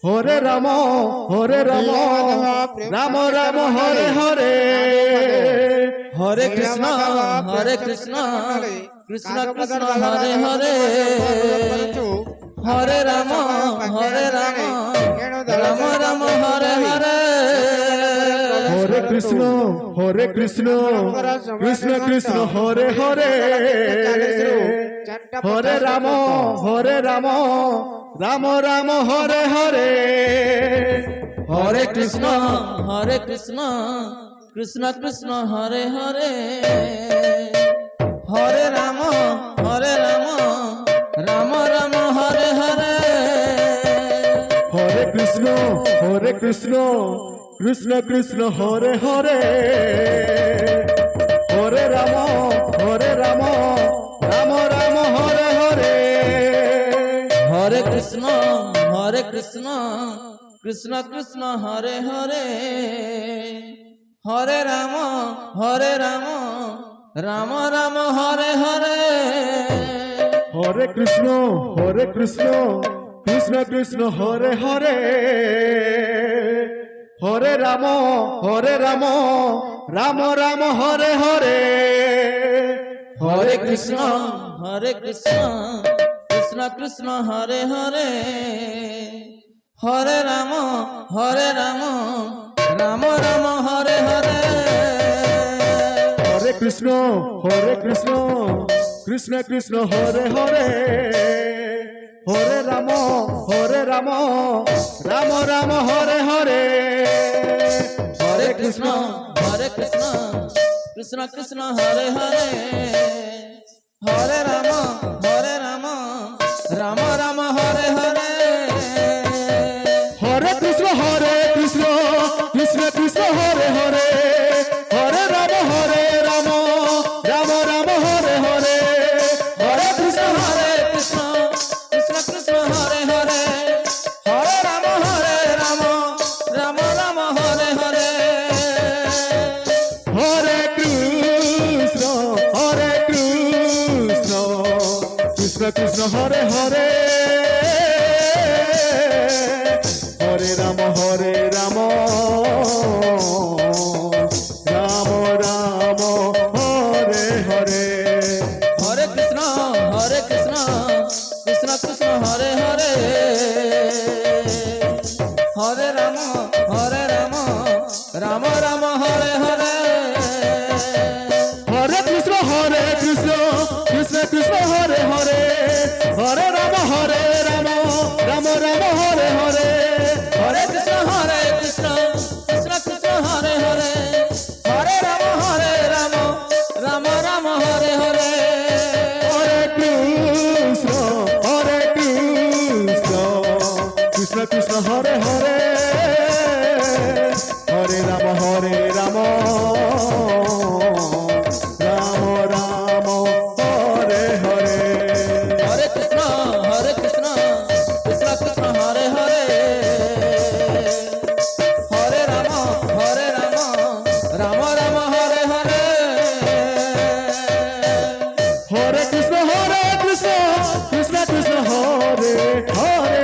হরে রাম রাম রাম হরে হরে হরে কৃষ্ণ কৃষ্ণ কৃষ্ণ হরে হরে হরে রাম রাম রাম হরে হরে হরে কৃষ্ণ কৃষ্ণ কৃষ্ণ হরে হরে হরে রাম রাম রাম হরে হরে হরে কৃষ্ণ কৃষ্ণ কৃষ্ণ হরে হরে হরে রাম রাম রাম হরে হরে হরে কৃষ্ণ কৃষ্ণ কৃষ্ণ হরে হরে হরে রাম রাম রাম হরে হরে হরে কৃষ্ণ কৃষ্ণ কৃষ্ণ হরে হরে হরে রাম রাম রাম হরে হরে হরে কৃষ্ণ কৃষ্ণ কৃষ্ণ হরে হরে হরে রাম রাম রাম হরে হরে হরে কৃষ্ণ কৃষ্ণ কৃষ্ণ হরে হরে হরে রাম রাম রাম হরে হরে হরে কৃষ্ণ কৃষ্ণ কৃষ্ণ হরে হরে হরে রাম রাম রাম হরে হরে হরে কৃষ্ণ কৃষ্ণ কৃষ্ণ হরে হরে হরে রাম রাম রাম হরে হরে হরে কৃষ্ণ কৃষ্ণ কৃষ্ণ হরে হরে হরে রাম রাম রাম হরে হরে হরে কৃষ্ণ কৃষ্ণ কৃষ্ণ হরে হরে হরে রাম রাম রাম হরে হরে হরে কৃষ্ণ কৃষ্ণ কৃষ্ণ হরে হরে হরে রাম রাম রাম হরে হরে হরে কৃষ্ণ কৃষ্ণ কৃষ্ণ হরে হরে হরে রাম রাম রাম হরে হরে হরে কৃষ্ণ কৃষ্ণ কৃষ্ণ হরে হরে হরে রাম রাম রাম হরে হরে হরে কৃষ্ণ কৃষ্ণ কৃষ্ণ হরে হরে হরে রাম রাম রাম হরে হরে হরে কৃষ্ণ কৃষ্ণ কৃষ্ণ হরে হরে হরে রাম রাম রাম হরে হরে হরে কৃষ্ণ কৃষ্ণ কৃষ্ণ হরে হরে হরে রাম রাম রাম হরে হরে হরে কৃষ্ণ কৃষ্ণ কৃষ্ণ হরে হরে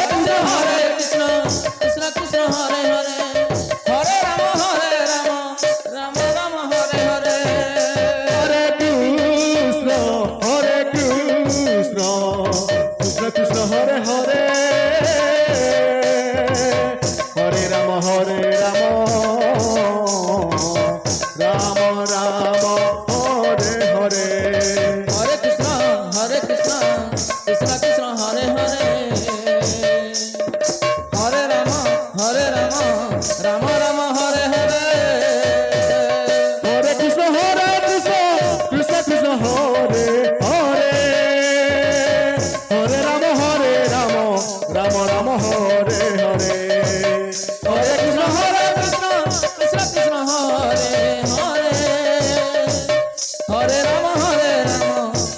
কৃষ্ণ কৃষ্ণ কৃষ্ণ হরে হরে হরে রাম রাম রাম হরে হরে হরে কৃষ্ণ কৃষ্ণ কৃষ্ণ হরে হরে হরে রাম রাম রাম হরে হরে হরে কৃষ্ণ কৃষ্ণ কৃষ্ণ হরে হরে হরে রাম রাম রাম হরে হরে হরে কৃষ্ণ কৃষ্ণ কৃষ্ণ হরে হরে হরে রাম রাম রাম হরে হরে হরে কৃষ্ণ কৃষ্ণ কৃষ্ণ হরে হরে হরে রাম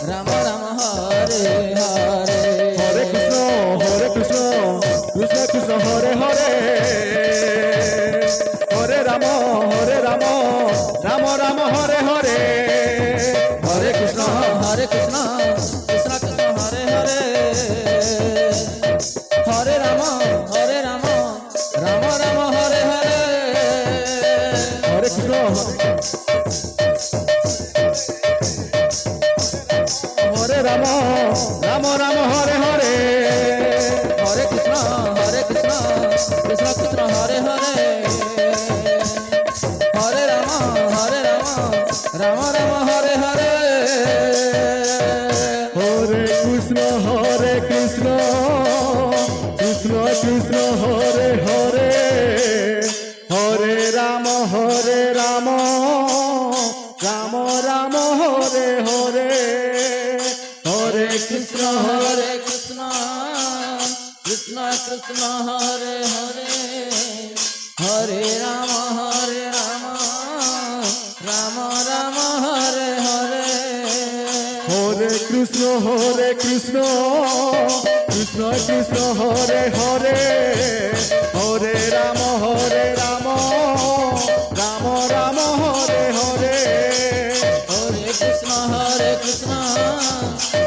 রাম রাম হরে হরে হরে কৃষ্ণ কৃষ্ণ কৃষ্ণ হরে হরে হরে রাম রাম রাম হরে হরে হরে কৃষ্ণ কৃষ্ণ কৃষ্ণ হরে হরে হরে রাম রাম রাম হরে হরে হরে কৃষ্ণ হরে রাম রাম হরে হরে হরে কৃষ্ণ কৃষ্ণ কৃষ্ণ হরে হরে হরে রাম রাম রাম হরে হরে হরে কৃষ্ণ কৃষ্ণ কৃষ্ণ হরে হরে হরে রাম রাম রাম হরে হরে হরে কৃষ্ণ হরে কৃষ্ণ কৃষ্ণ কৃষ্ণ হরে হরে হরে রাম রাম রাম হরে হরে হরে কৃষ্ণ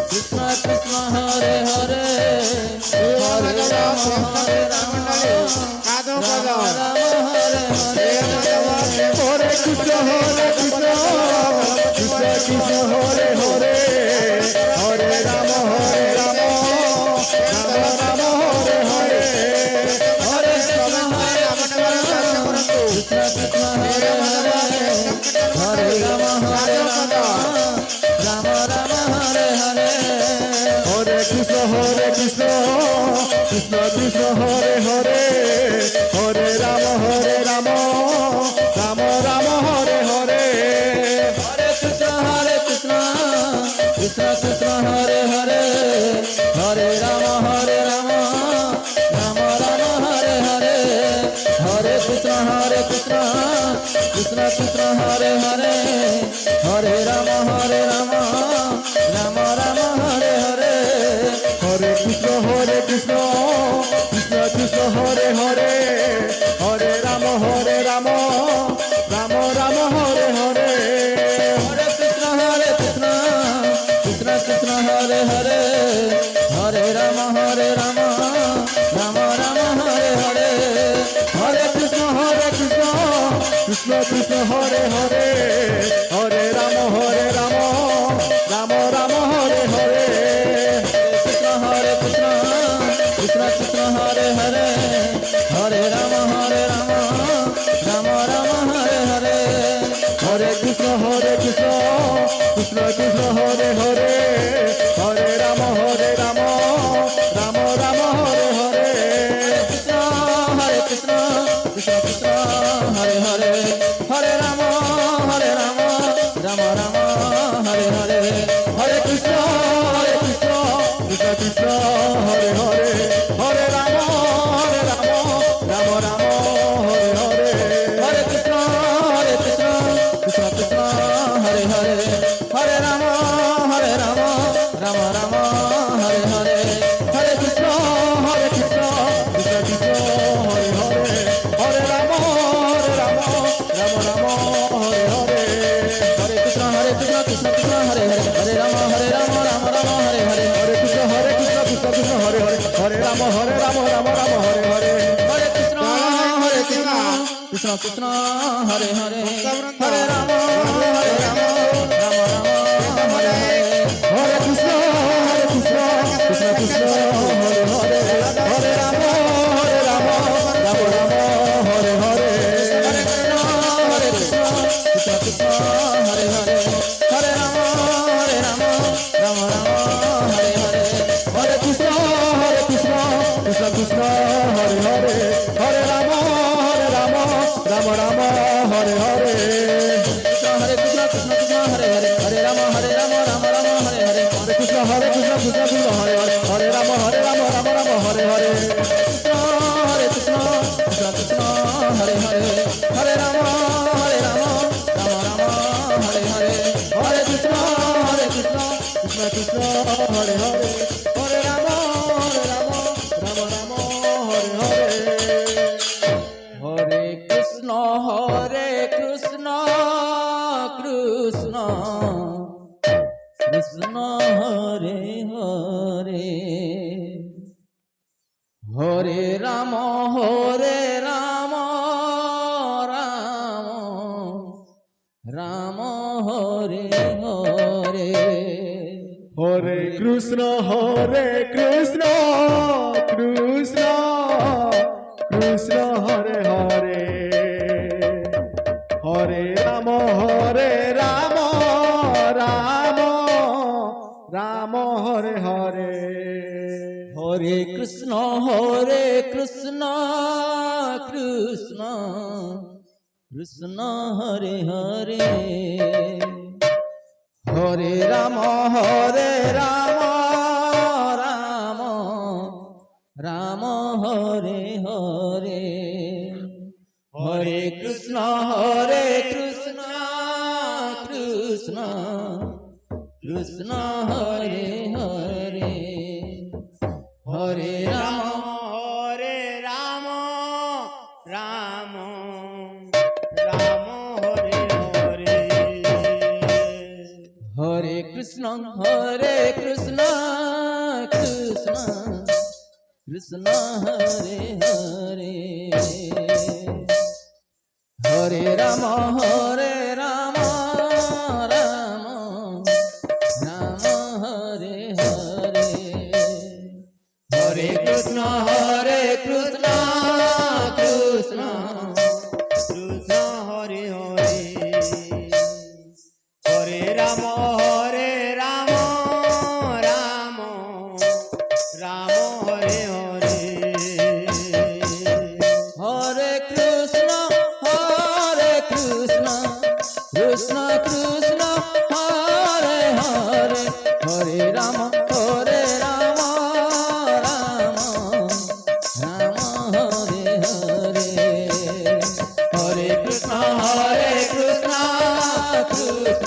কৃষ্ণ কৃষ্ণ হরে হরে হরে রাম রাম রাম হরে হরে হরে কৃষ্ণ কৃষ্ণ কৃষ্ণ হরে হরে হরে রাম রাম হরে হরে হরে কৃষ্ণ কৃষ্ণ হরে হরে হরে রাম রাম রাম হরে হরে হরে কৃষ্ণ কৃষ্ণ হরে হরে হরে রাম রাম রাম হরে হরে হরে কৃষ্ণ কৃষ্ণ হরে হরে হরে রাম রাম রাম হরে হরে হরে কৃষ্ণ কৃষ্ণ কৃষ্ণ হরে হরে হরে রাম রাম রাম হরে হরে হরে কৃষ্ণ কৃষ্ণ কৃষ্ণ হরে হরে হরে রাম রাম রাম হরে হরে হরে কৃষ্ণ কৃষ্ণ হরে হরে হরে রাম রাম রাম হরে হরে হরে কৃষ্ণ কৃষ্ণ হরে হরে হরে রাম রাম রাম হরে হরে হরে কৃষ্ণ কৃষ্ণ হরে হরে হরে রাম রাম হরে হরে কৃষ্ণ কৃষ্ণ হরে হরে হরে রাম রাম রাম হরে হরে হরে কৃষ্ণ কৃষ্ণ হরে হরে হরে রাম রাম রাম হরে হরে কৃষ্ণ কৃষ্ণ কৃষ্ণ হরে হরে হরে রাম রাম রাম হরে হরে হরে কৃষ্ণ কৃষ্ণ হরে হরে হরে রাম রাম হরে হরে হরে কৃষ্ণ কৃষ্ণ কৃষ্ণ রাম রাম হরে হরে হরে কৃষ্ণ কৃষ্ণ কৃষ্ণ কৃষ্ণ হরে হরে ভক্তবৃন্দ। হরে রাম হরে রাম রাম রাম হরে হরে হরে কৃষ্ণ কৃষ্ণ কৃষ্ণ হরে হরে হরে রাম রাম রাম হরে হরে হরে কৃষ্ণ কৃষ্ণ কৃষ্ণ হরে হরে হরে রাম রাম রাম হরে হরে হরে কৃষ্ণ কৃষ্ণ কৃষ্ণ হরে হরে হরে রাম রাম রাম হরে হরে হরে কৃষ্ণ কৃষ্ণ কৃষ্ণ হরে হরে হরে রাম রাম রাম হরে হরে হরে কৃষ্ণ কৃষ্ণ কৃষ্ণ হরে হরে হরে রাম রাম হরে হরে কৃষ্ণ হরে কৃষ্ণ কৃষ্ণ কৃষ্ণ হরে হরে হরে রাম রাম রাম হরে হরে হরে কৃষ্ণ কৃষ্ণ কৃষ্ণ হরে হরে হরে রাম রাম রাম হরে হরে হরে কৃষ্ণ কৃষ্ণ কৃষ্ণ হরে হরে হরে রাম রাম রাম হরে হরে হরে কৃষ্ণ কৃষ্ণ কৃষ্ণ হরে হরে হরে রাম রাম রাম হরে হরে হরে কৃষ্ণ কৃষ্ণ কৃষ্ণ হরে হরে হরে রাম রাম রাম হরে হরে হরে কৃষ্ণ কৃষ্ণ কৃষ্ণ হরে হরে হরে রাম রাম রাম হরে হরে হরে কৃষ্ণ কৃষ্ণ কৃষ্ণ হরে হরে হরে রাম রাম রাম হরে হরে হরে কৃষ্ণ কৃষ্ণ কৃষ্ণ হরে হরে হরে রাম রাম রাম হরে হরে হরে কৃষ্ণ কৃষ্ণ কৃষ্ণ হরে হরে হরে রাম রাম রাম হরে হরে হরে কৃষ্ণ কৃষ্ণ